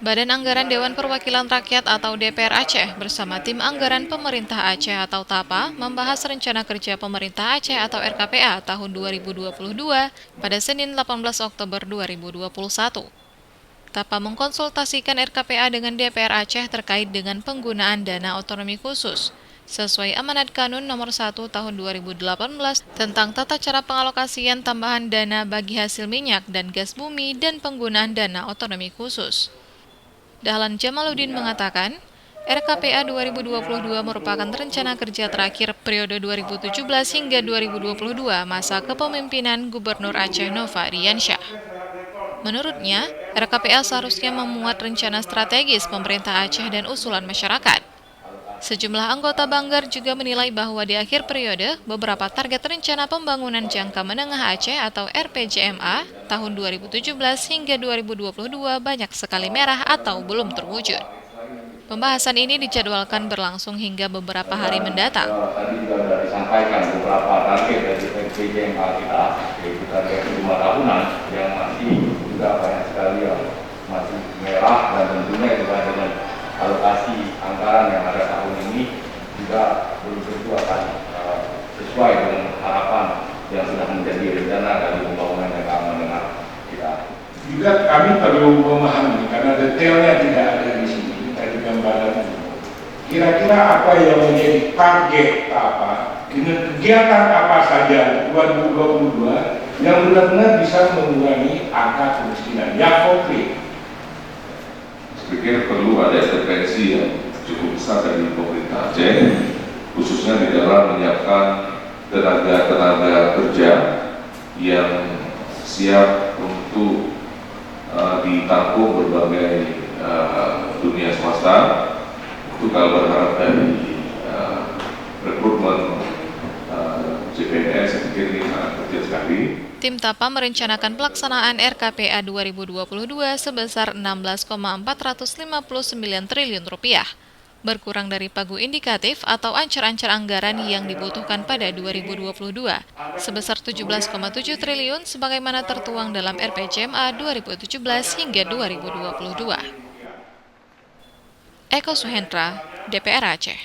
Badan Anggaran Dewan Perwakilan Rakyat atau DPR Aceh bersama Tim Anggaran Pemerintah Aceh atau TAPA membahas Rencana Kerja Pemerintah Aceh atau RKPA tahun 2022 pada Senin 18 Oktober 2021. TAPA mengkonsultasikan RKPA dengan DPR Aceh terkait dengan penggunaan dana otonomi khusus sesuai Amanat Kanun Nomor 1 Tahun 2018 tentang tata cara pengalokasian tambahan dana bagi hasil minyak dan gas bumi dan penggunaan dana otonomi khusus. Dahlan Jamaluddin mengatakan, RKPA 2022 merupakan rencana kerja terakhir periode 2017 hingga 2022 masa kepemimpinan Gubernur Aceh Nova Riansyah. Menurutnya, RKPA seharusnya memuat rencana strategis pemerintah Aceh dan usulan masyarakat. Sejumlah anggota Banggar juga menilai bahwa di akhir periode, beberapa target rencana pembangunan jangka menengah Aceh atau RPJMA tahun 2017 hingga 2022 banyak sekali merah atau belum terwujud. Pembahasan ini dijadwalkan berlangsung hingga beberapa hari mendatang. Tadi juga sudah disampaikan beberapa target dari RPJMA kita, yaitu target 5 tahunan yang masih juga banyak sekali yang masih merah, dan tentunya juga dengan alokasi anggaran yang ada tahun ini juga belum tentu akan sesuai dengan harapan yang sudah menjadi rencana dari pembangunan jangka menengah kita. Juga kami perlu memahami karena detailnya tidak ada di sini dari gambaran. Kira-kira apa yang menjadi target apa dengan kegiatan apa saja 2022 yang benar-benar bisa mengurangi angka kemiskinan yang konkret. Saya pikir perlu ada intervensi yang cukup besar dari pemerintah Aceh, khususnya di dalam menyiapkan tenaga kerja yang siap untuk ditampung berbagai dunia swasta. Itu kalau berharap dari rekrutmen CPNS, saya pikir ini sangat kecil sekali. Tim TAPA merencanakan pelaksanaan RKPA 2022 sebesar Rp16,459 triliun, berkurang dari pagu indikatif atau ancar-ancar anggaran yang dibutuhkan pada 2022, sebesar Rp17,7 triliun sebagaimana tertuang dalam RPJMA 2017 hingga 2022. Eko Suhendra, DPR Aceh.